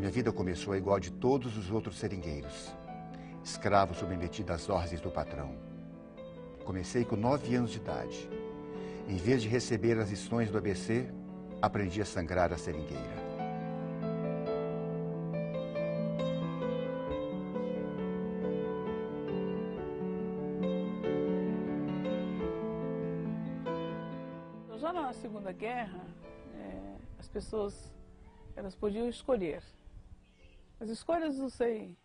Minha vida começou igual a de todos os outros seringueiros. Escravo submetido às ordens do patrão. Comecei com 9 anos de idade. Em vez de receber as lições do ABC, aprendi a sangrar a seringueira. Já na Segunda Guerra, as pessoas elas podiam escolher. As escolhas, não sei,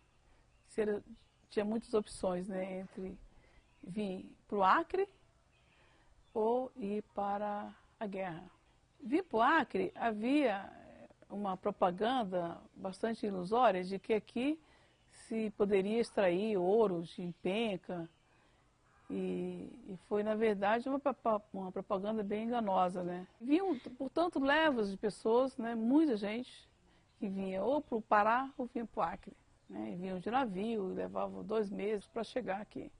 tinha muitas opções, né, entre vir para o Acre ou ir para a guerra. Vir para o Acre, havia uma propaganda bastante ilusória de que aqui se poderia extrair ouro de penca, e foi, na verdade, uma propaganda bem enganosa, né? Vinham, portanto, levas de pessoas, né, muita gente que vinha ou para o Pará ou vinha para o Acre, né? E vinham de navio, levavam 2 meses para chegar aqui.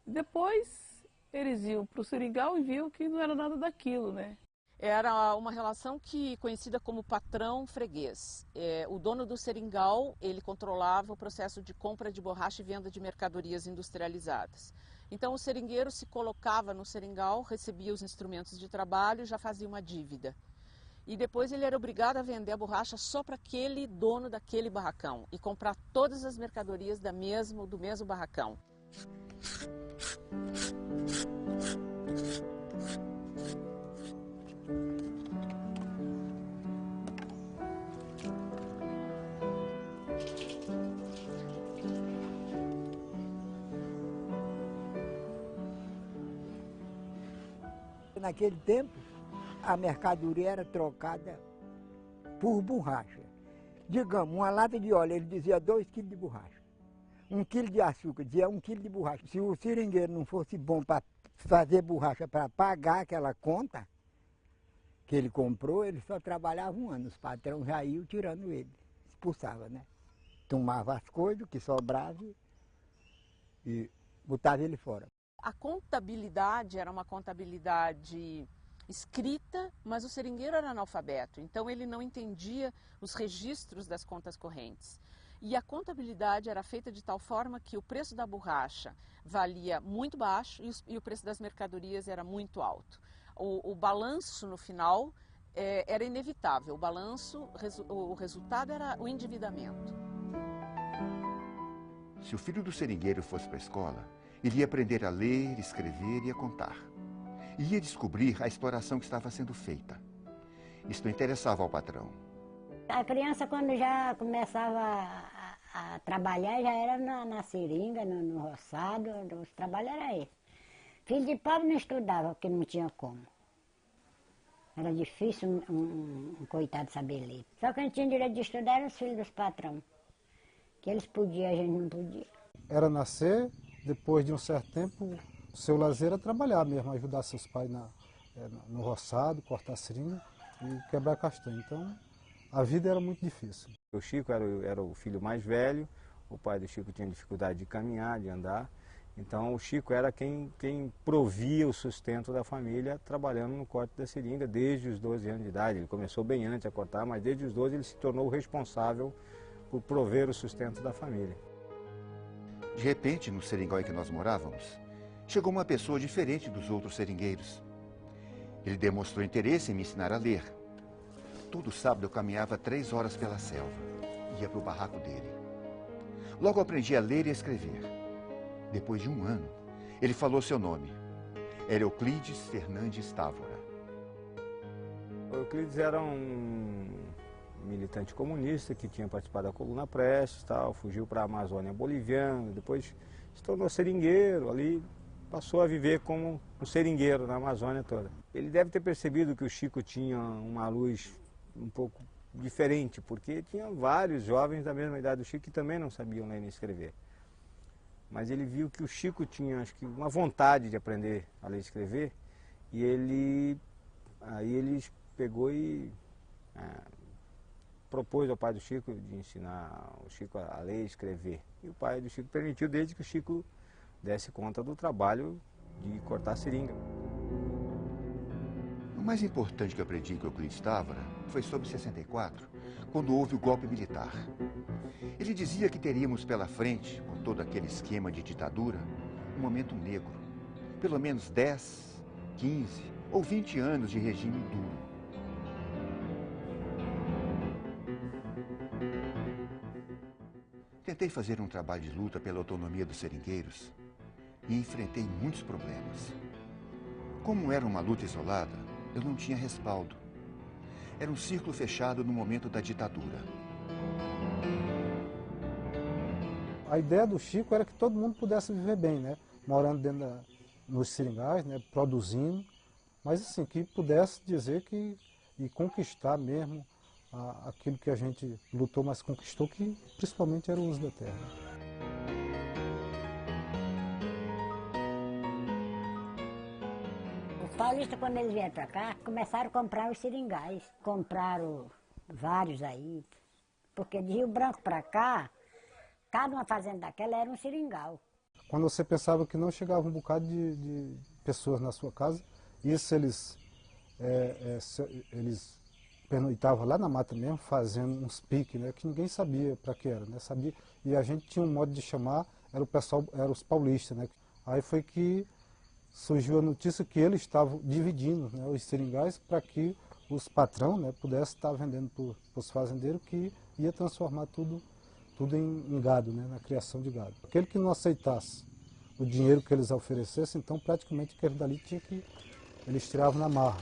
Depois, eles iam para o Seringal e viam que não era nada daquilo, né? Era uma relação conhecida como patrão-freguês. O dono do seringal, ele controlava o processo de compra de borracha e venda de mercadorias industrializadas. Então o seringueiro se colocava no seringal, recebia os instrumentos de trabalho e já fazia uma dívida. E depois ele era obrigado a vender a borracha só para aquele dono daquele barracão e comprar todas as mercadorias do mesmo barracão. Naquele tempo, a mercadoria era trocada por borracha. Digamos, uma lata de óleo, ele dizia 2 quilos de borracha. 1 quilo de açúcar, dizia 1 quilo de borracha. Se o seringueiro não fosse bom para fazer borracha para pagar aquela conta que ele comprou, ele só trabalhava 1 ano. Os patrões já iam tirando ele, expulsava, né? Tomava as coisas que sobravam e botava ele fora. A contabilidade era uma contabilidade escrita, mas o seringueiro era analfabeto, então ele não entendia os registros das contas correntes. E a contabilidade era feita de tal forma que o preço da borracha valia muito baixo e o preço das mercadorias era muito alto. O balanço no final era inevitável, o resultado era o endividamento. Se o filho do seringueiro fosse para a escola, iria aprender a ler, escrever e a contar. E ia descobrir a exploração que estava sendo feita. Isto interessava ao patrão. A criança, quando já começava a trabalhar, já era na seringa, no roçado, os trabalhos era esse. Filho de pobre não estudava, porque não tinha como. Era difícil um coitado saber ler. Só quem tinha direito de estudar eram os filhos dos patrões. Que eles podiam, a gente não podia. Era nascer, depois de um certo tempo, o seu lazer era trabalhar mesmo, ajudar seus pais no roçado, cortar seringa e quebrar castanha. Então, a vida era muito difícil. O Chico era o filho mais velho, o pai do Chico tinha dificuldade de caminhar, de andar. Então, o Chico era quem provia o sustento da família trabalhando no corte da seringa desde os 12 anos de idade. Ele começou bem antes a cortar, mas desde os 12 ele se tornou o responsável por prover o sustento da família. De repente, no seringal em que nós morávamos, chegou uma pessoa diferente dos outros seringueiros. Ele demonstrou interesse em me ensinar a ler. Todo sábado eu caminhava 3 horas pela selva. Ia para o barraco dele. Logo aprendi a ler e a escrever. Depois de 1 ano, ele falou seu nome. Era Euclides Fernandes Távora. O Euclides era um militante comunista que tinha participado da Coluna Prestes, fugiu para a Amazônia boliviana, depois se tornou seringueiro ali, passou a viver como um seringueiro na Amazônia toda. Ele deve ter percebido que o Chico tinha uma luz um pouco diferente, porque tinha vários jovens da mesma idade do Chico que também não sabiam ler nem escrever. Mas ele viu que o Chico tinha, acho que, uma vontade de aprender a ler e escrever, e aí ele pegou e propôs ao pai do Chico de ensinar o Chico a ler e escrever. E o pai do Chico permitiu, desde que o Chico desse conta do trabalho de cortar seringa. O mais importante que eu aprendi com Euclides Távora foi sobre 64, quando houve o golpe militar. Ele dizia que teríamos pela frente, com todo aquele esquema de ditadura, um momento negro. Pelo menos 10, 15 ou 20 anos de regime duro. Tentei fazer um trabalho de luta pela autonomia dos seringueiros e enfrentei muitos problemas. Como era uma luta isolada, eu não tinha respaldo. Era um círculo fechado no momento da ditadura. A ideia do Chico era que todo mundo pudesse viver bem, né? Morando dentro nos seringais, né? Produzindo, mas assim, que pudesse dizer que e conquistar mesmo aquilo que a gente lutou, mas conquistou, que principalmente era o uso da terra. Os paulistas, quando eles vieram para cá, começaram a comprar os seringais. Compraram vários aí, porque de Rio Branco para cá, cada uma fazenda daquela era um seringal. Quando você pensava que não chegava um bocado de pessoas na sua casa, isso eles pernoitavam lá na mata mesmo, fazendo uns piques, né, que ninguém sabia para que era, né, sabia, e a gente tinha um modo de chamar, era o pessoal, eram os paulistas, né. Aí foi que surgiu a notícia que eles estavam dividindo, né, os seringais para que os patrão, né, pudessem estar vendendo para os fazendeiros, que ia transformar tudo em gado, né, na criação de gado. Aquele que não aceitasse o dinheiro que eles oferecessem, então praticamente aquele dali tinha que eles tiravam na marra.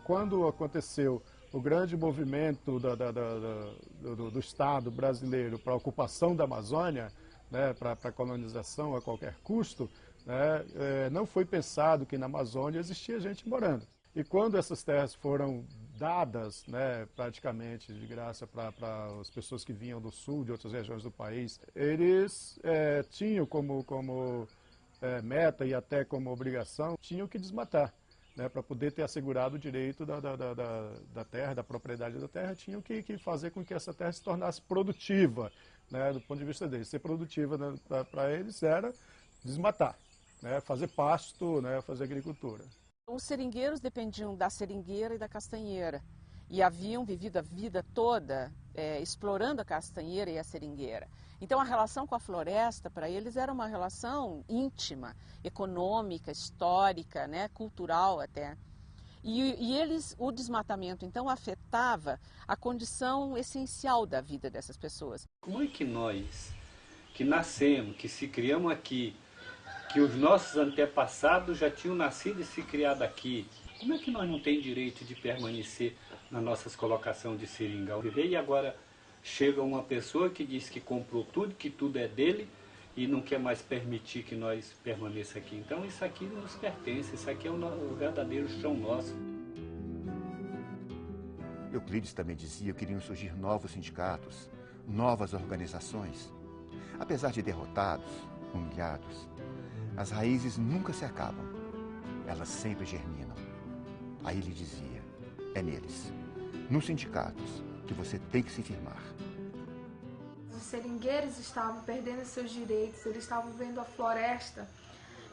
Quando aconteceu o grande movimento do Estado brasileiro para a ocupação da Amazônia, né, para a colonização a qualquer custo, né, não foi pensado que na Amazônia existia gente morando. E quando essas terras foram dadas, né, praticamente de graça para as pessoas que vinham do sul, de outras regiões do país, eles tinham como meta e até como obrigação, tinham que desmatar. Né, para poder ter assegurado o direito da terra, da propriedade da terra, tinham que fazer com que essa terra se tornasse produtiva, né, do ponto de vista deles. Ser produtiva, né, para eles era desmatar, né, fazer pasto, né, fazer agricultura. Os seringueiros dependiam da seringueira e da castanheira e haviam vivido a vida toda explorando a castanheira e a seringueira. Então a relação com a floresta para eles era uma relação íntima, econômica, histórica, né, cultural até. E o desmatamento então afetava a condição essencial da vida dessas pessoas. Como é que nós, que nascemos, que se criamos aqui, que os nossos antepassados já tinham nascido e se criado aqui, como é que nós não temos direito de permanecer nas nossas colocações de seringal? E agora chega uma pessoa que diz que comprou tudo, que tudo é dele e não quer mais permitir que nós permaneça aqui. Então isso aqui nos pertence, isso aqui é o verdadeiro chão nosso. Euclides também dizia que iriam surgir novos sindicatos, novas organizações. Apesar de derrotados, humilhados, as raízes nunca se acabam, elas sempre germinam. Aí ele dizia, é neles, nos sindicatos, que você tem que se firmar. Os seringueiros estavam perdendo seus direitos, eles estavam vendo a floresta,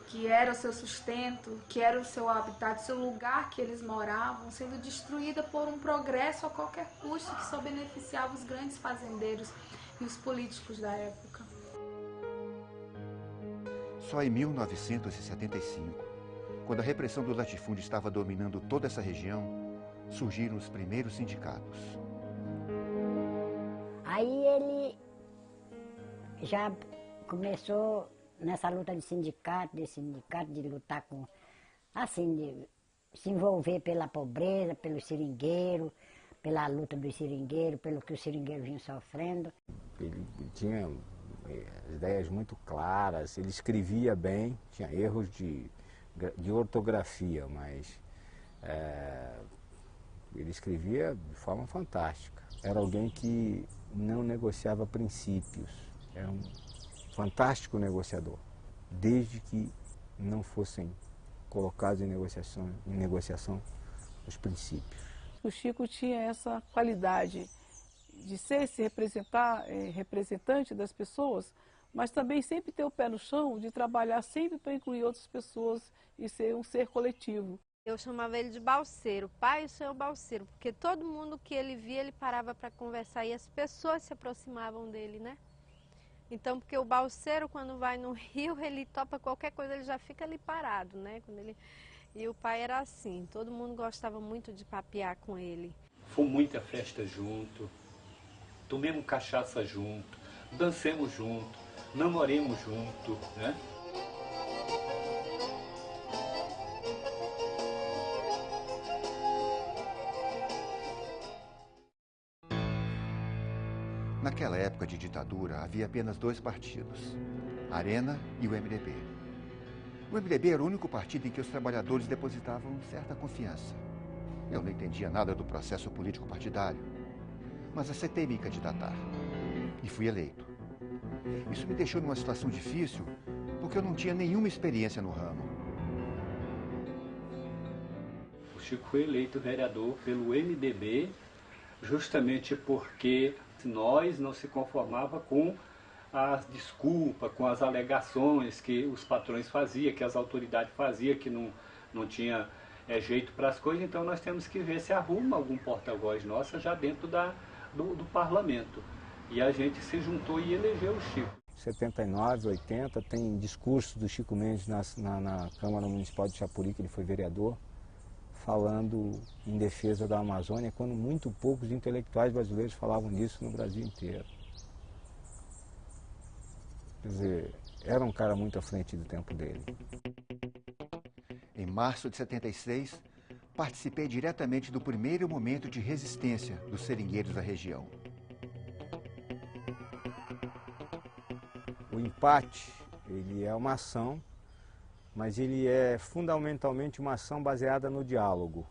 que era o seu sustento, que era o seu habitat, o seu lugar que eles moravam, sendo destruída por um progresso a qualquer custo que só beneficiava os grandes fazendeiros e os políticos da época. Só em 1975, quando a repressão do latifúndio estava dominando toda essa região, surgiram os primeiros sindicatos. Aí ele já começou nessa luta de sindicato, de lutar com, assim, de se envolver pela pobreza, pelo seringueiro, pela luta dos seringueiros, pelo que os seringueiros vinham sofrendo. Ele tinha ideias muito claras, ele escrevia bem, tinha erros de ortografia, mas ele escrevia de forma fantástica. Era alguém que não negociava princípios, era um fantástico negociador, desde que não fossem colocados em negociação os princípios. que o Chico tinha essa qualidade de ser esse representante das pessoas, mas também sempre ter o pé no chão, de trabalhar sempre para incluir outras pessoas e ser um ser coletivo. Eu chamava ele de balseiro, pai e o senhor balseiro, porque todo mundo que ele via, ele parava para conversar e as pessoas se aproximavam dele, né? Então, porque o balseiro, quando vai no rio, ele topa qualquer coisa, ele já fica ali parado, né? E o pai era assim, todo mundo gostava muito de papear com ele. Fomos muita festa junto, tomemos cachaça junto, dancemos junto, namoremos junto, né? Naquela época de ditadura, havia apenas 2 partidos, a Arena e o MDB. O MDB era o único partido em que os trabalhadores depositavam certa confiança. Eu não entendia nada do processo político partidário, mas aceitei me candidatar e fui eleito. Isso me deixou numa situação difícil, porque eu não tinha nenhuma experiência no ramo. O Chico foi eleito vereador pelo MDB, justamente porque nós não se conformava com as desculpas, com as alegações que os patrões faziam, que as autoridades faziam, que não tinha jeito para as coisas. Então nós temos que ver se arruma algum porta-voz nossa já dentro do parlamento. E a gente se juntou e elegeu o Chico. 79, 80, tem discurso do Chico Mendes na Câmara Municipal de Chapuri, que ele foi vereador, falando em defesa da Amazônia, quando muito poucos intelectuais brasileiros falavam disso no Brasil inteiro. Quer dizer, era um cara muito à frente do tempo dele. Em março de 76, participei diretamente do primeiro momento de resistência dos seringueiros da região. O empate, ele é uma ação, mas ele é fundamentalmente uma ação baseada no diálogo.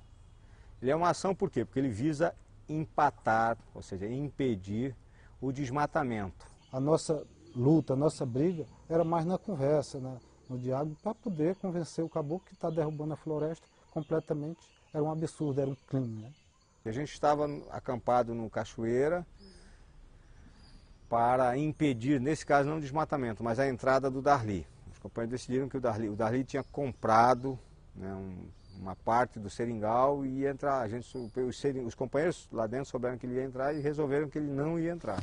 Ele é uma ação por quê? Porque ele visa empatar, ou seja, impedir o desmatamento. A nossa luta, a nossa briga era mais na conversa, no diálogo, para poder convencer o caboclo que está derrubando a floresta completamente. Era um absurdo, era um crime, né? A gente estava acampado no Cachoeira para impedir, nesse caso não o desmatamento, mas a entrada do Darli. Os companheiros decidiram que o Darli tinha comprado, né, uma parte do seringal e ia entrar. Os companheiros lá dentro souberam que ele ia entrar e resolveram que ele não ia entrar.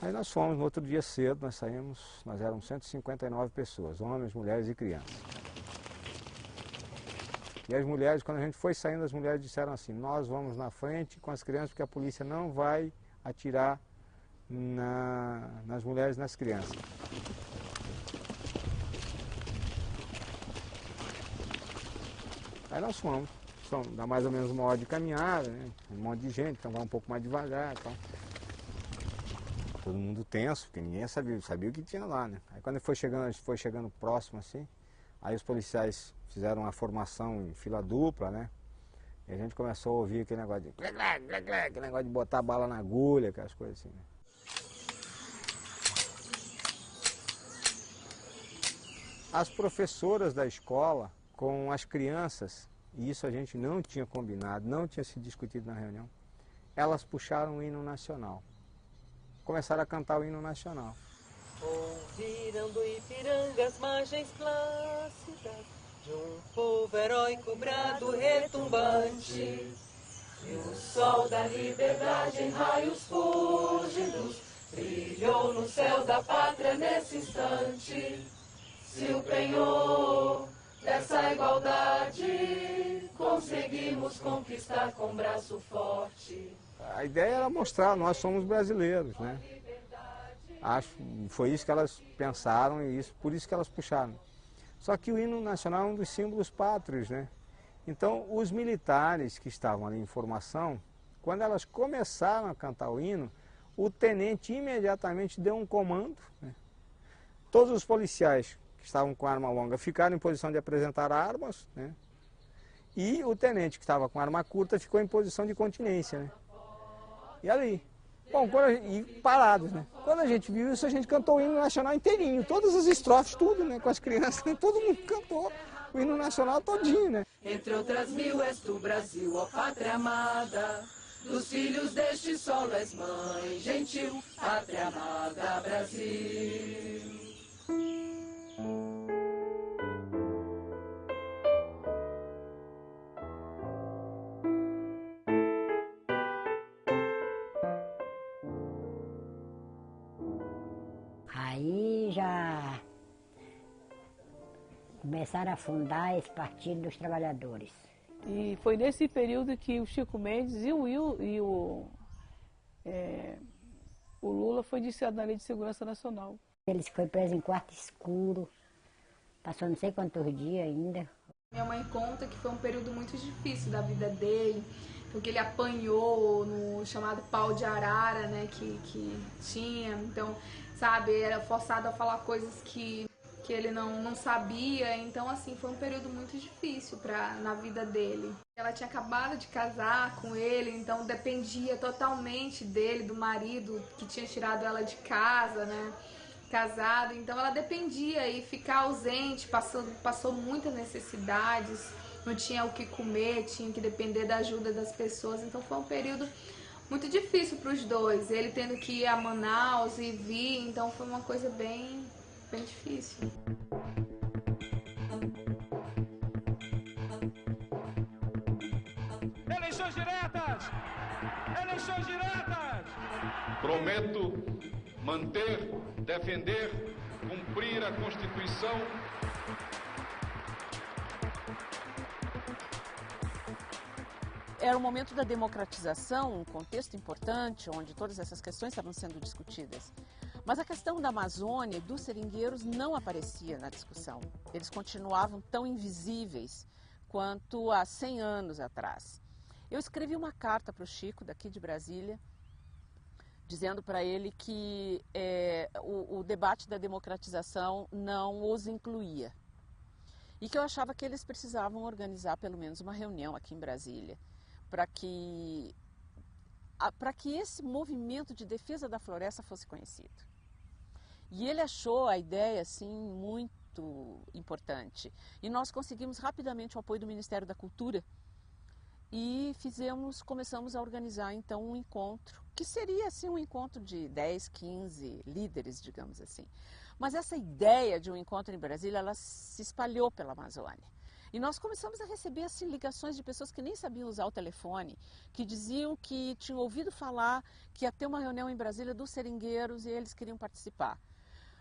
Aí nós fomos, no outro dia cedo, nós éramos 159 pessoas, homens, mulheres e crianças. E as mulheres, quando a gente foi saindo, as mulheres disseram assim: nós vamos na frente com as crianças, porque a polícia não vai atirar nas mulheres e nas crianças. Aí nós fomos, dá mais ou menos 1 hora de caminhada, né? Um monte de gente, então vai um pouco mais devagar e tal. Todo mundo tenso, porque ninguém sabia o que tinha lá, né? Aí quando a gente foi chegando próximo assim, aí os policiais fizeram uma formação em fila dupla, né? E a gente começou a ouvir aquele negócio aquele negócio de botar bala na agulha, aquelas coisas assim, né? As professoras da escola com as crianças, e isso a gente não tinha combinado, não tinha se discutido na reunião, elas puxaram o hino nacional. Começaram a cantar o hino nacional. Ouviram do Ipiranga as margens plácidas de um povo heróico brado retumbante, e o sol da liberdade em raios fúlgidos brilhou no céu da pátria nesse instante. Se o penhor dessa igualdade conseguimos conquistar com braço forte. A ideia era mostrar, nós somos brasileiros, né? Foi isso que elas pensaram e por isso que elas puxaram. Só que o hino nacional é um dos símbolos pátrios, né? Então, os militares que estavam ali em formação, quando elas começaram a cantar o hino, o tenente imediatamente deu um comando, né? Todos os policiais que estavam com arma longa ficaram em posição de apresentar armas, né? E o tenente que estava com arma curta ficou em posição de continência, né? E ali, bom, parados, né? Quando a gente viu isso, a gente cantou o hino nacional inteirinho, todas as estrofes, tudo, né? Com as crianças, todo mundo cantou o hino nacional todinho, né? Entre outras mil és tu, Brasil, ó pátria amada. Dos filhos deste solo és mãe gentil, pátria amada, Brasil. Aí já começaram a fundar esse Partido dos Trabalhadores. E foi nesse período que o Chico Mendes e o Lula foi indiciado na Lei de Segurança Nacional. Ele foi preso em quarto escuro, passou não sei quantos dias ainda. Minha mãe conta que foi um período muito difícil da vida dele, porque ele apanhou no chamado pau de arara, né, que tinha. Então, sabe, era forçado a falar coisas que ele não sabia. Então, assim, foi um período muito difícil na vida dele. Ela tinha acabado de casar com ele, então dependia totalmente dele, do marido que tinha tirado ela de casa, né, casado. Então ela dependia e ficar ausente, passou muitas necessidades, não tinha o que comer, tinha que depender da ajuda das pessoas. Então foi um período muito difícil para os dois, ele tendo que ir a Manaus e vir, então foi uma coisa bem difícil. Eleições diretas! Eleições diretas! Prometo manter, defender, cumprir a Constituição. Era o momento da democratização, um contexto importante, onde todas essas questões estavam sendo discutidas. Mas a questão da Amazônia e dos seringueiros não aparecia na discussão. Eles continuavam tão invisíveis quanto há 100 anos atrás. Eu escrevi uma carta para o Chico, daqui de Brasília, dizendo para ele que o debate da democratização não os incluía. E que eu achava que eles precisavam organizar pelo menos uma reunião aqui em Brasília, para que esse movimento de defesa da floresta fosse conhecido. E ele achou a ideia, assim, muito importante. E nós conseguimos rapidamente o apoio do Ministério da Cultura e começamos a organizar, então, um encontro, que seria, assim, um encontro de 10, 15 líderes, digamos assim. Mas essa ideia de um encontro em Brasília, ela se espalhou pela Amazônia. E nós começamos a receber, assim, ligações de pessoas que nem sabiam usar o telefone, que diziam que tinham ouvido falar que ia ter uma reunião em Brasília dos seringueiros e eles queriam participar.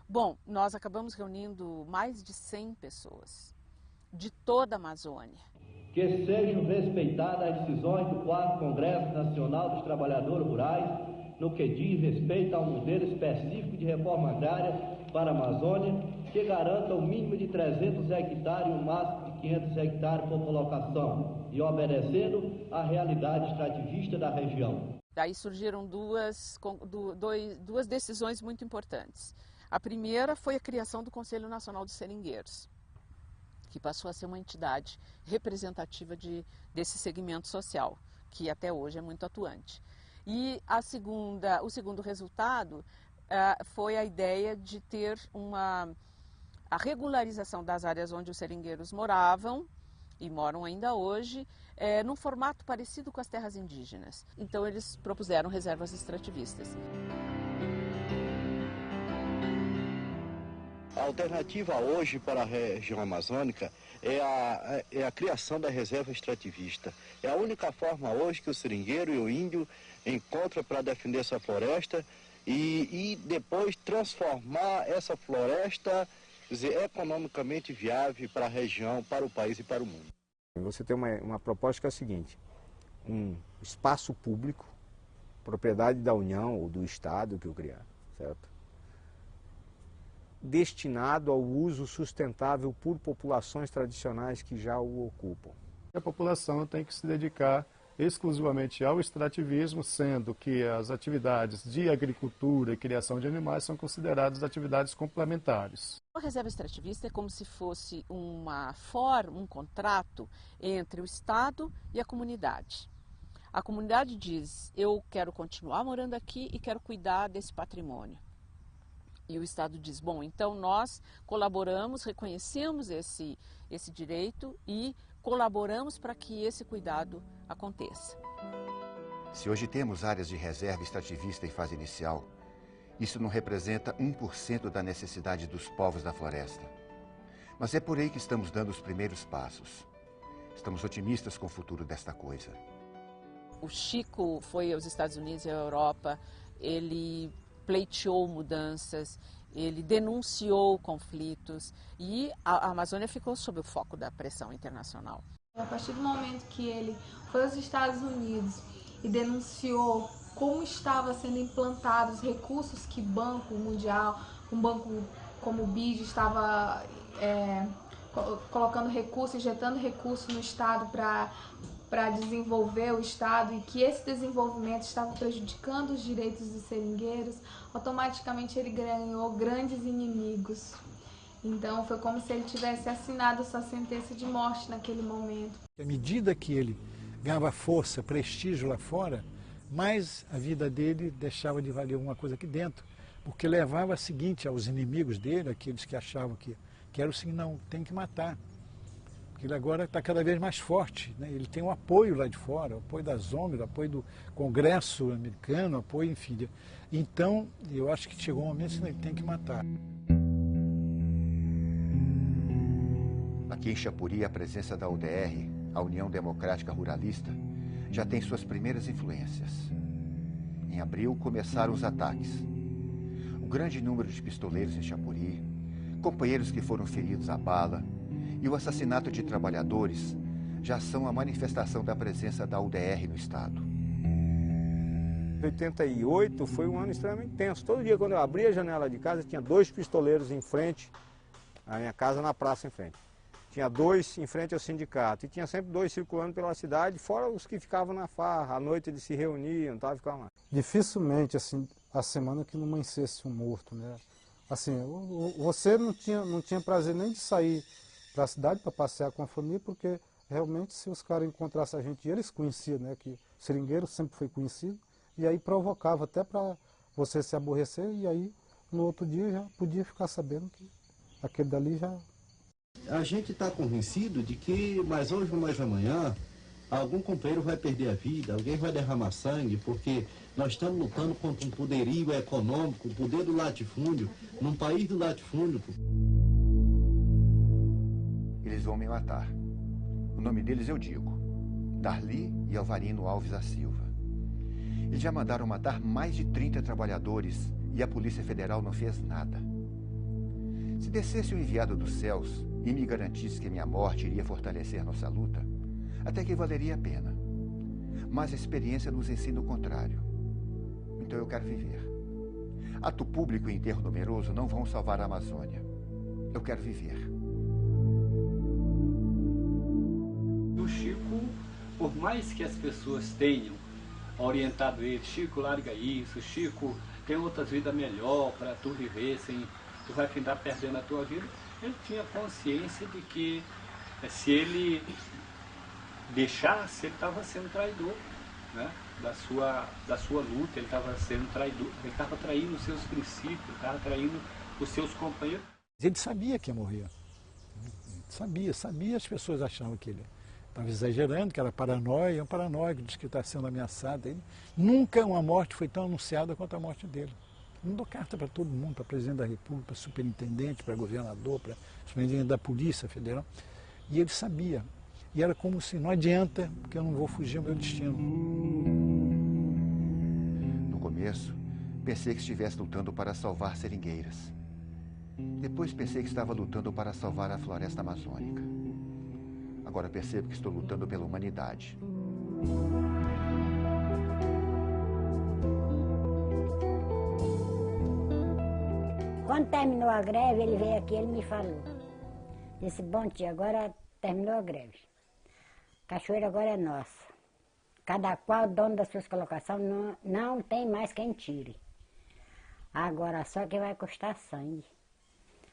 Bom, nós acabamos reunindo mais de 100 pessoas, de toda a Amazônia. Que sejam respeitadas as decisões do 4º Congresso Nacional dos Trabalhadores Rurais no que diz respeito ao modelo específico de reforma agrária para a Amazônia, que garanta o mínimo de 300 hectares e o máximo de 500 hectares por colocação, e obedecendo à realidade extrativista da região. Daí surgiram duas decisões muito importantes. A primeira foi a criação do Conselho Nacional dos Seringueiros, que passou a ser uma entidade representativa desse segmento social, que até hoje é muito atuante. E o segundo resultado foi a ideia de ter a regularização das áreas onde os seringueiros moravam, e moram ainda hoje, num formato parecido com as terras indígenas. Então eles propuseram reservas extrativistas. A alternativa hoje para a região amazônica é a criação da reserva extrativista. É a única forma hoje que o seringueiro e o índio encontram para defender essa floresta e depois transformar essa floresta, quer dizer, economicamente viável para a região, para o país e para o mundo. Você tem uma proposta que é a seguinte: um espaço público, propriedade da União ou do Estado que eu criar, certo? Destinado ao uso sustentável por populações tradicionais que já o ocupam. A população tem que se dedicar exclusivamente ao extrativismo, sendo que as atividades de agricultura e criação de animais são consideradas atividades complementares. A reserva extrativista é como se fosse um contrato entre o Estado e a comunidade. A comunidade diz: eu quero continuar morando aqui e quero cuidar desse patrimônio. E o Estado diz, bom, então nós colaboramos, reconhecemos esse direito e colaboramos para que esse cuidado aconteça. Se hoje temos áreas de reserva extrativista em fase inicial, isso não representa 1% da necessidade dos povos da floresta. Mas é por aí que estamos dando os primeiros passos. Estamos otimistas com o futuro desta coisa. O Chico foi aos Estados Unidos e à Europa, ele pleiteou mudanças, ele denunciou conflitos e a Amazônia ficou sob o foco da pressão internacional. A partir do momento que ele foi aos Estados Unidos e denunciou como estava sendo implantados recursos que Banco Mundial, um banco como o BID estava colocando recursos, injetando recursos no Estado para desenvolver o Estado e que esse desenvolvimento estava prejudicando os direitos dos seringueiros, automaticamente ele ganhou grandes inimigos. Então foi como se ele tivesse assinado sua sentença de morte naquele momento. À medida que ele ganhava força, prestígio lá fora, mais a vida dele deixava de valer alguma coisa aqui dentro, porque levava a seguinte aos inimigos dele, aqueles que achavam que era o seguinte, não, tem que matar. Porque ele agora está cada vez mais forte, né? Ele tem o apoio lá de fora, o apoio das ONGs, o apoio do Congresso americano, o apoio, enfim. Então, eu acho que chegou um momento que ele tem que matar. Aqui em Chapuri, a presença da UDR, a União Democrática Ruralista, já tem suas primeiras influências. Em abril, começaram os ataques. O grande número de pistoleiros em Chapuri, companheiros que foram feridos à bala e o assassinato de trabalhadores já são a manifestação da presença da UDR no Estado. 88 foi um ano extremamente tenso. Todo dia, quando eu abria a janela de casa, tinha 2 pistoleiros em frente à minha casa, na praça em frente. Tinha 2 em frente ao sindicato e tinha sempre 2 circulando pela cidade, fora os que ficavam na farra. À noite eles se reuniam, ficavam lá. Dificilmente, assim, a semana que não amanhecesse um morto, né? Assim, você não tinha prazer nem de sair para a cidade para passear com a família, porque realmente se os caras encontrassem a gente, eles conheciam, né, que o seringueiro sempre foi conhecido, e aí provocava até para você se aborrecer, e aí no outro dia já podia ficar sabendo que aquele dali já... A gente está convencido de que mais hoje ou mais amanhã, algum companheiro vai perder a vida, alguém vai derramar sangue, porque nós estamos lutando contra um poderio econômico, o poder do latifúndio, num país do latifúndio. Eles vão me matar. O nome deles eu digo: Darli e Alvarino Alves da Silva. Eles já mandaram matar mais de 30 trabalhadores e a Polícia Federal não fez nada. Se descesse um enviado dos céus e me garantisse que minha morte iria fortalecer nossa luta, até que valeria a pena. Mas a experiência nos ensina o contrário. Então eu quero viver. Ato público e enterro numeroso não vão salvar a Amazônia. Eu quero viver. O Chico, por mais que as pessoas tenham orientado ele, Chico, larga isso, Chico, tem outras vidas melhor para tu viver sem... tu vai findar perdendo a tua vida, ele tinha consciência de que se ele deixasse, ele estava sendo traidor, né? da sua luta, ele estava sendo traidor, ele estava traindo os seus princípios, estava traindo os seus companheiros. Ele sabia que ia morrer, sabia, as pessoas achavam que ele estava exagerando, que era paranoia, um paranoico, diz que está sendo ameaçado. Ele, nunca uma morte foi tão anunciada quanto a morte dele. Mandou carta para todo mundo, para presidente da República, para superintendente, para governador, para superintendente da Polícia Federal. E ele sabia. E era como se, não adianta, porque eu não vou fugir ao meu destino. No começo, pensei que estivesse lutando para salvar seringueiras. Depois pensei que estava lutando para salvar a floresta amazônica. Agora percebo que estou lutando pela humanidade. Quando terminou a greve, ele veio aqui, ele me falou. Disse, bom tia, agora terminou a greve. Cachoeira agora é nossa. Cada qual dono das suas colocações, não tem mais quem tire. Agora só que vai custar sangue.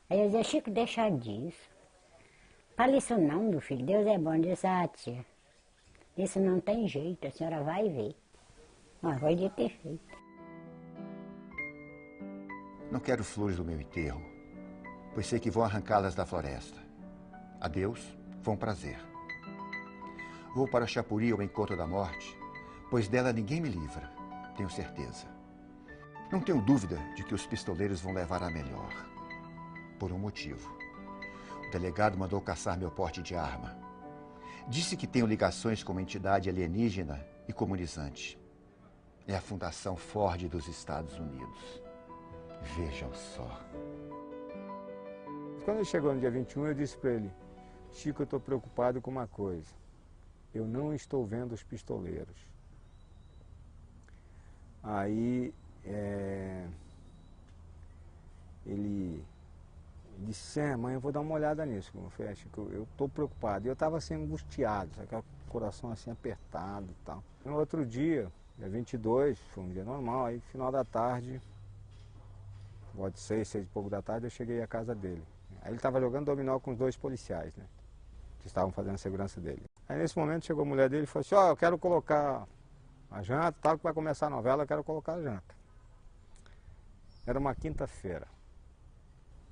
Aí eu dizia, Chico, deixa disso. Fala isso não, meu filho, Deus é bom. Eu disse, tia, isso não tem jeito, a senhora vai ver. Mas foi de ter feito. Não quero flores do meu enterro, pois sei que vão arrancá-las da floresta. Adeus, foi um prazer. Vou para Chapuri ao encontro da morte, pois dela ninguém me livra, tenho certeza. Não tenho dúvida de que os pistoleiros vão levar a melhor. Por um motivo. O delegado mandou caçar meu porte de arma. Disse que tenho ligações com uma entidade alienígena e comunizante. É a Fundação Ford dos Estados Unidos. Vejam só. Quando ele chegou no dia 21, eu disse para ele: Chico, eu estou preocupado com uma coisa. Eu não estou vendo os pistoleiros. Aí ele disse: mãe, eu vou dar uma olhada nisso. Eu falei: Chico, eu estou preocupado. E eu estava assim angustiado, aquele coração assim apertado e tal. No outro dia, dia 22, foi um dia normal, aí final da tarde, volta de 6 e pouco da tarde, eu cheguei à casa dele. Aí ele estava jogando dominó com os 2 policiais, né, que estavam fazendo a segurança dele. Aí nesse momento chegou a mulher dele e falou assim: eu quero colocar a janta, tal, que vai começar a novela, eu quero colocar a janta. Era uma quinta-feira,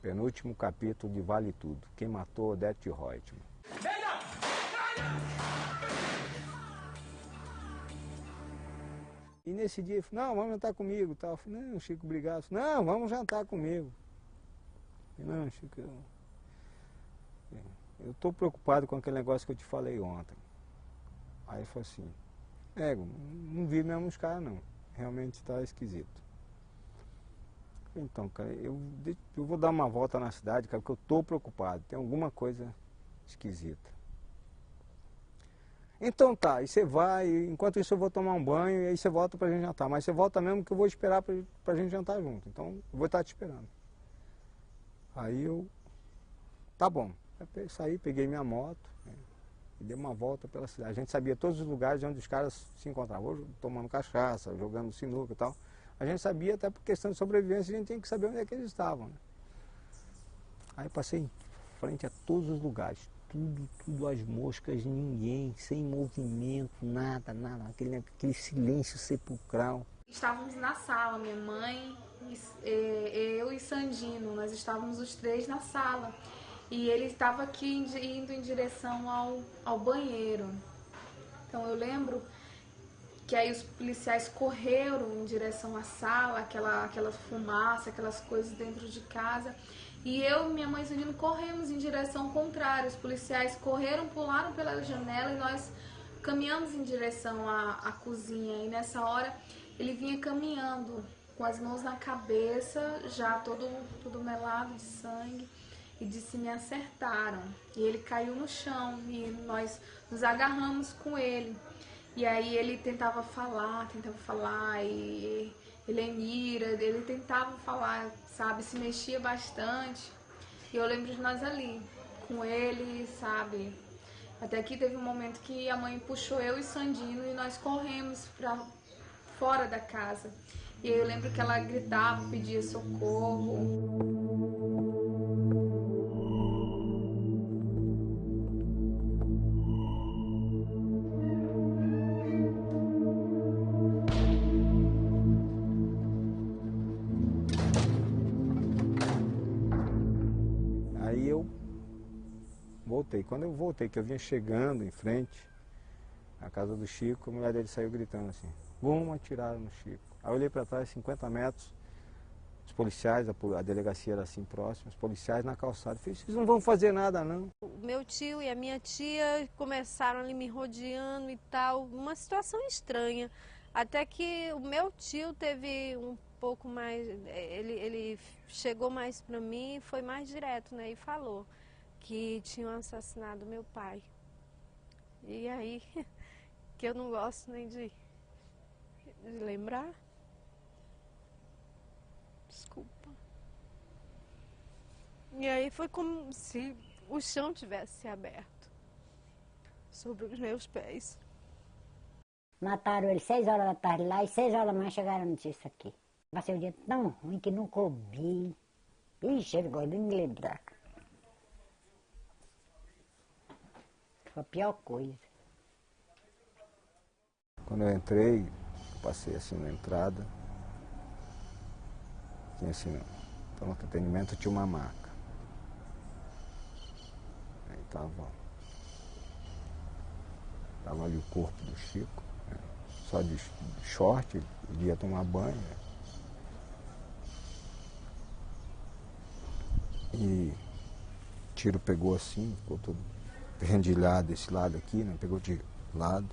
penúltimo capítulo de Vale Tudo, Quem Matou Odete Reutemann. E nesse dia ele falou: não, vamos jantar comigo, tal. Eu falei: não, Chico, obrigado. Não, vamos jantar comigo. Eu falei: não, Chico, eu estou preocupado com aquele negócio que eu te falei ontem. Aí ele falou assim: não vi mesmo os caras não, realmente está esquisito. Então, cara, eu vou dar uma volta na cidade, cara, porque eu estou preocupado, tem alguma coisa esquisita. Então tá, e você vai, enquanto isso eu vou tomar um banho e aí você volta pra gente jantar. Mas você volta mesmo que eu vou esperar pra gente jantar junto, então eu vou estar te esperando. Aí eu, tá bom, eu saí, peguei minha moto, né, e dei uma volta pela cidade. A gente sabia todos os lugares onde os caras se encontravam, tomando cachaça, jogando sinuca e tal. A gente sabia, até por questão de sobrevivência, a gente tinha que saber onde é que eles estavam, né? Aí passei em frente a todos os lugares, tudo as moscas, ninguém, sem movimento, nada, aquele silêncio sepulcral. Estávamos na sala, minha mãe, eu e Sandino, nós estávamos os 3 na sala. E ele estava aqui indo em direção ao banheiro. Então eu lembro que aí os policiais correram em direção à sala, aquela fumaça, aquelas coisas dentro de casa. E eu, minha mãe e Sandino corremos em direção contrária. Os policiais correram, pularam pela janela e nós caminhamos em direção à cozinha. E nessa hora ele vinha caminhando com as mãos na cabeça, já todo melado de sangue. E disse: me acertaram. E ele caiu no chão e nós nos agarramos com ele. E aí ele tentava falar, e Helenira, ele tentava falar, sabe, se mexia bastante. E eu lembro de nós ali, com ele, sabe. Até que teve um momento que a mãe puxou eu e Sandino e nós corremos para fora da casa. E aí eu lembro que ela gritava, pedia socorro. Voltei. Quando eu voltei, que eu vinha chegando em frente à casa do Chico, a mulher dele saiu gritando assim: vamos atirar no Chico. Aí eu olhei para trás, 50 metros, os policiais, a delegacia era assim próxima, os policiais na calçada. Eu falei: vocês não vão fazer nada não. O meu tio e a minha tia começaram ali me rodeando e tal, uma situação estranha. Até que o meu tio teve um pouco mais, ele chegou mais para mim e foi mais direto, né, e falou que tinham assassinado meu pai. E aí, que eu não gosto nem de lembrar. Desculpa. E aí foi como se o chão tivesse se aberto sobre os meus pés. Mataram ele 6 horas da tarde lá e 6 horas da manhã chegaram a notícia aqui. Passei o dia tão ruim que não comi. Ixi, ele gosta de me lembrar. Foi a pior coisa. Quando eu entrei, passei assim na entrada, tinha assim pronto atendimento, tinha uma maca. Aí tava ali o corpo do Chico, né? Só de short, ele ia tomar banho, né? E o tiro pegou assim, ficou todo rendilhado esse lado aqui, né? Pegou de lado.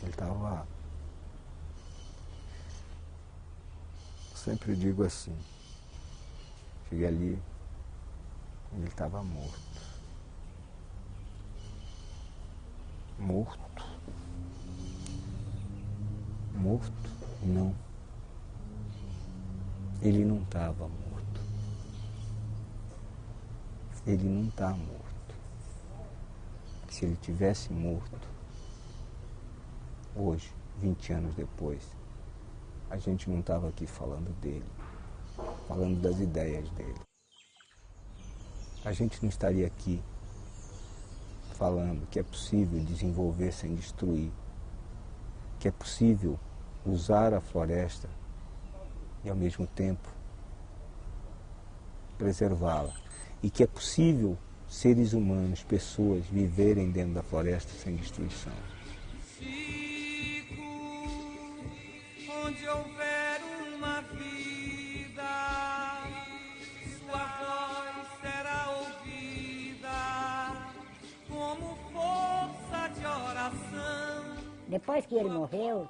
Ele estava... Sempre digo assim, cheguei ali, ele estava morto. Morto? Morto? Não. Ele não estava morto. Ele não está morto. Se ele tivesse morto, hoje, 20 anos depois, a gente não estava aqui falando dele, falando das ideias dele. A gente não estaria aqui falando que é possível desenvolver sem destruir, que é possível usar a floresta e ao mesmo tempo preservá-la, e que é possível seres humanos, pessoas, viverem dentro da floresta sem destruição. Onde houver uma vida, sua voz será ouvida como força de oração. Depois que ele morreu,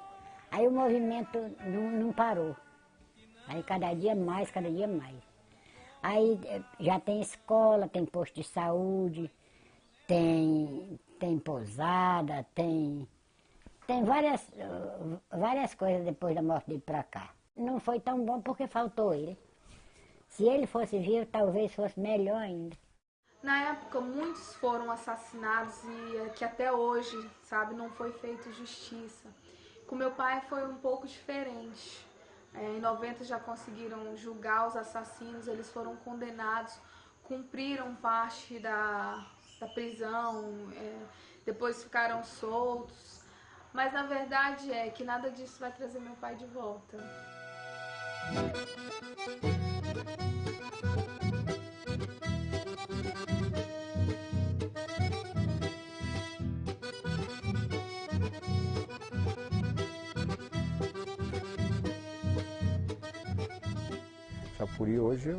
aí o movimento não parou. Aí cada dia mais, cada dia mais. Aí já tem escola, tem posto de saúde, tem pousada, tem várias coisas depois da morte dele para cá. Não foi tão bom porque faltou ele. Se ele fosse vivo, talvez fosse melhor ainda. Na época, muitos foram assassinados e que até hoje, sabe, não foi feita justiça. Com meu pai foi um pouco diferente. Em 90 já conseguiram julgar os assassinos, eles foram condenados, cumpriram parte da prisão, depois ficaram soltos. Mas na verdade é que nada disso vai trazer meu pai de volta. Chapuri hoje é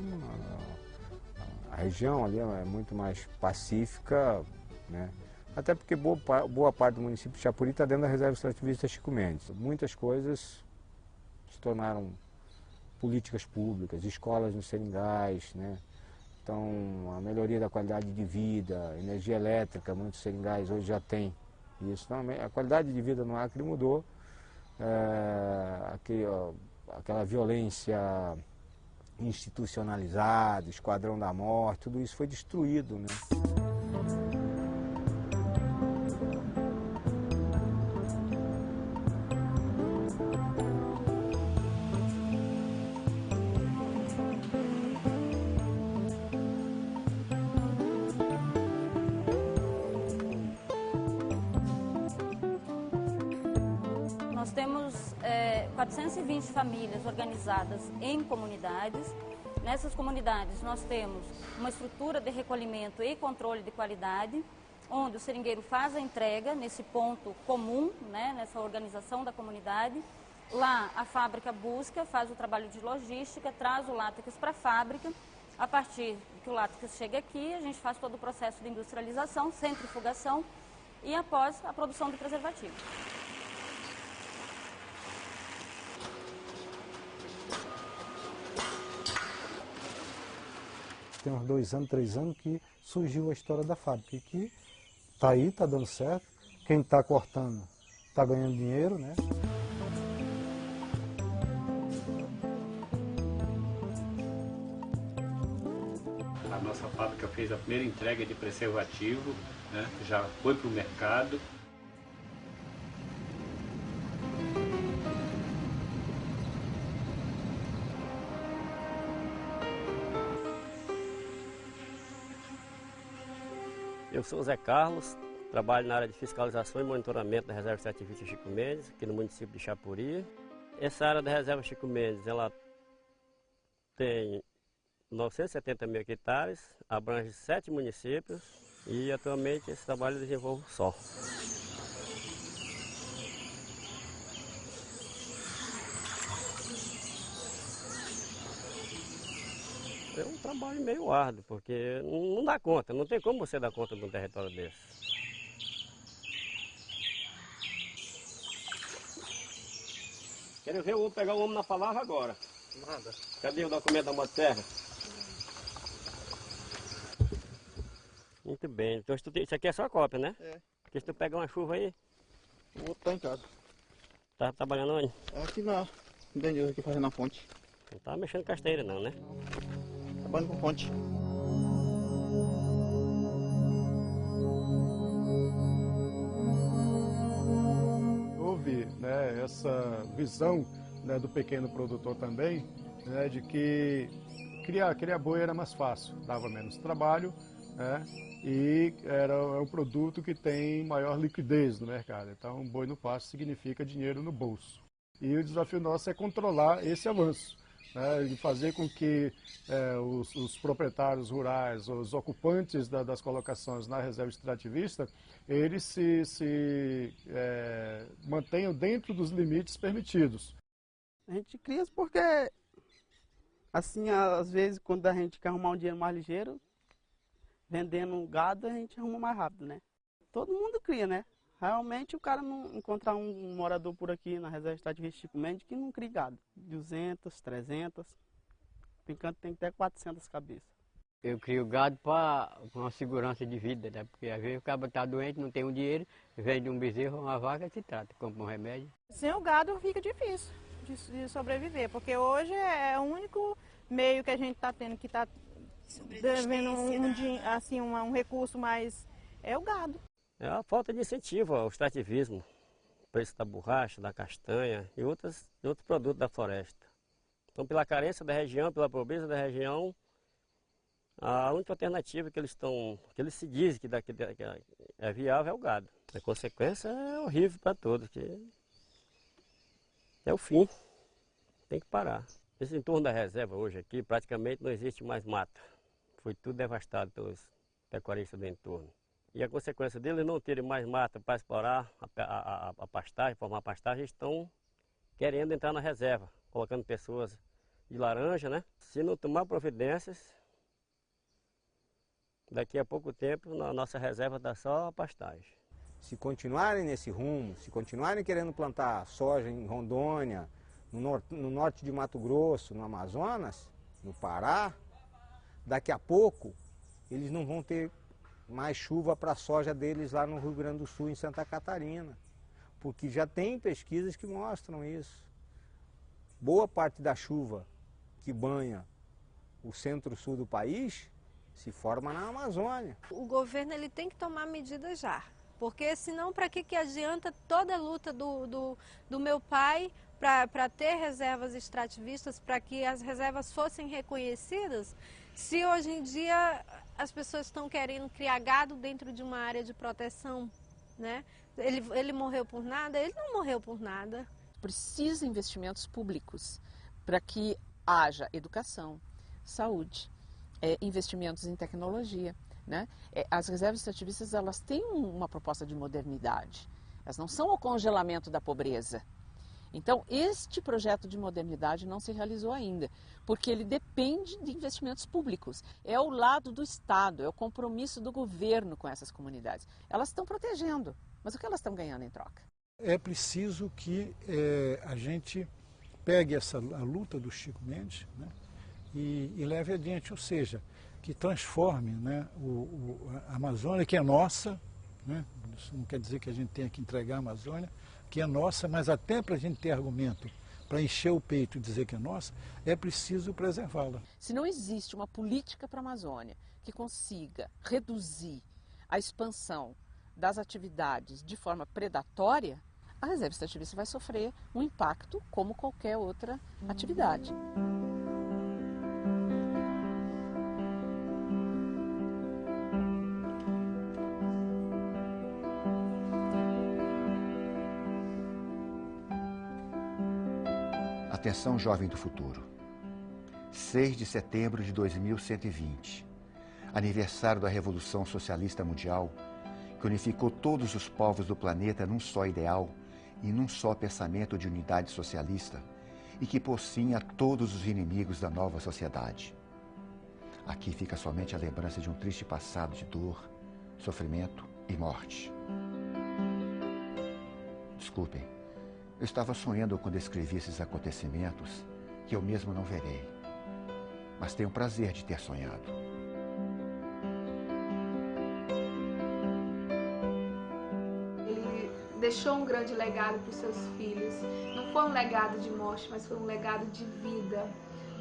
a região ali é muito mais pacífica, né? Até porque boa parte do município de Chapuri está dentro da reserva extrativista Chico Mendes. Muitas coisas se tornaram políticas públicas, escolas nos seringais, né? Então a melhoria da qualidade de vida, energia elétrica, muitos seringais hoje já têm isso. Então, a qualidade de vida no Acre mudou, aquela violência institucionalizada, Esquadrão da Morte, tudo isso foi destruído, né? Nós temos 420 famílias organizadas em comunidades. Nessas comunidades nós temos uma estrutura de recolhimento e controle de qualidade, onde o seringueiro faz a entrega nesse ponto comum, né, nessa organização da comunidade. Lá a fábrica busca, faz o trabalho de logística, traz o látex para a fábrica. A partir que o látex chega aqui, a gente faz todo o processo de industrialização, centrifugação e após a produção do preservativo. Tem uns 2 anos, 3 anos que surgiu a história da fábrica, que está aí, está dando certo. Quem está cortando está ganhando dinheiro, né? A nossa fábrica fez a primeira entrega de preservativo, né? Já foi para o mercado. Eu sou o Zé Carlos, trabalho na área de fiscalização e monitoramento da Reserva Extrativista Chico Mendes, aqui no município de Chapuri. Essa área da reserva Chico Mendes, ela tem 970 mil hectares, abrange 7 municípios e atualmente esse trabalho eu desenvolvo só. É um trabalho meio árduo, porque não dá conta, não tem como você dar conta de um território desse. Quero ver eu pegar o homem na palavra agora. Manda. Cadê o documento da motosserra? Muito bem, então isso aqui é só cópia, né? É. Porque se tu pegar uma chuva aí... Vou estar em casa. Tá trabalhando onde? Aqui na... Dentro aqui fazendo a fonte. Não tá mexendo com casteira não, né? Trabalhando com fonte. Houve, né, essa visão, né, do pequeno produtor também, né, de que criar boi era mais fácil, dava menos trabalho, né, e era um produto que tem maior liquidez no mercado. Então, um boi no pasto significa dinheiro no bolso. E o desafio nosso é controlar esse avanço, né, e fazer com que os proprietários rurais, os ocupantes das colocações na reserva extrativista, eles se mantenham dentro dos limites permitidos. A gente cria porque, assim, às vezes, quando a gente quer arrumar um dinheiro mais ligeiro, vendendo gado, a gente arruma mais rápido, né? Todo mundo cria, né? Realmente o cara não encontrar um morador por aqui na reserva extrativista Chico Mendes que não cria gado. 200, 300, por enquanto tem até 400 cabeças. Eu crio gado para uma segurança de vida, né? Porque às vezes o cara está doente, não tem um dinheiro, vende um bezerro, uma vaca, se trata, compra um remédio. Sem o gado fica difícil de sobreviver, porque hoje é o único meio que a gente está tendo que está devendo um recurso mais, é o gado. É a falta de incentivo ao extrativismo, o preço da borracha, da castanha e outros produtos da floresta. Então, pela carência da região, pela pobreza da região, a única alternativa que eles se dizem que é viável é o gado. A consequência é horrível para todos, que é o fim, tem que parar. Esse entorno da reserva hoje aqui praticamente não existe mais mata. Foi tudo devastado pelos pecuaristas do entorno. E a consequência deles não terem mais mata para explorar a pastagem, formar pastagem, estão querendo entrar na reserva, colocando pessoas de laranja, né? Se não tomar providências, daqui a pouco tempo a nossa reserva dá só a pastagem. Se continuarem nesse rumo, se continuarem querendo plantar soja em Rondônia, no norte de Mato Grosso, no Amazonas, no Pará, daqui a pouco eles não vão ter mais chuva para a soja deles lá no Rio Grande do Sul, em Santa Catarina, porque já tem pesquisas que mostram isso. Boa parte da chuva que banha o centro-sul do país se forma na Amazônia. O governo ele tem que tomar medidas já, porque senão para que adianta toda a luta do meu pai para ter reservas extrativistas, para que as reservas fossem reconhecidas, se hoje em dia as pessoas estão querendo criar gado dentro de uma área de proteção, né? Ele morreu por nada? Ele não morreu por nada. Precisa investimentos públicos para que haja educação, saúde, investimentos em tecnologia, né? As reservas extrativistas, elas têm uma proposta de modernidade. Elas não são o congelamento da pobreza. Então, este projeto de modernidade não se realizou ainda, porque ele depende de investimentos públicos. É o lado do Estado, é o compromisso do governo com essas comunidades. Elas estão protegendo, mas o que elas estão ganhando em troca? É preciso que a gente pegue a luta do Chico Mendes, né, e leve adiante, ou seja, que transforme, né, a Amazônia, que é nossa, né, isso não quer dizer que a gente tenha que entregar a Amazônia, que é nossa, mas até para a gente ter argumento para encher o peito e dizer que é nossa, é preciso preservá-la. Se não existe uma política para a Amazônia que consiga reduzir a expansão das atividades de forma predatória, a reserva extrativista vai sofrer um impacto como qualquer outra atividade. Atenção, jovem do futuro. 6 de setembro de 2120, aniversário da Revolução Socialista Mundial, que unificou todos os povos do planeta num só ideal e num só pensamento de unidade socialista, e que pocinha todos os inimigos da nova sociedade. Aqui fica somente a lembrança de um triste passado de dor, sofrimento e morte. Desculpem, eu estava sonhando quando escrevi esses acontecimentos que eu mesmo não verei, mas tenho o prazer de ter sonhado. Ele deixou um grande legado para os seus filhos. Não foi um legado de morte, mas foi um legado de vida.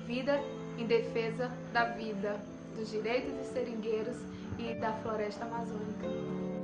Vida em defesa da vida, dos direitos dos seringueiros e da floresta amazônica.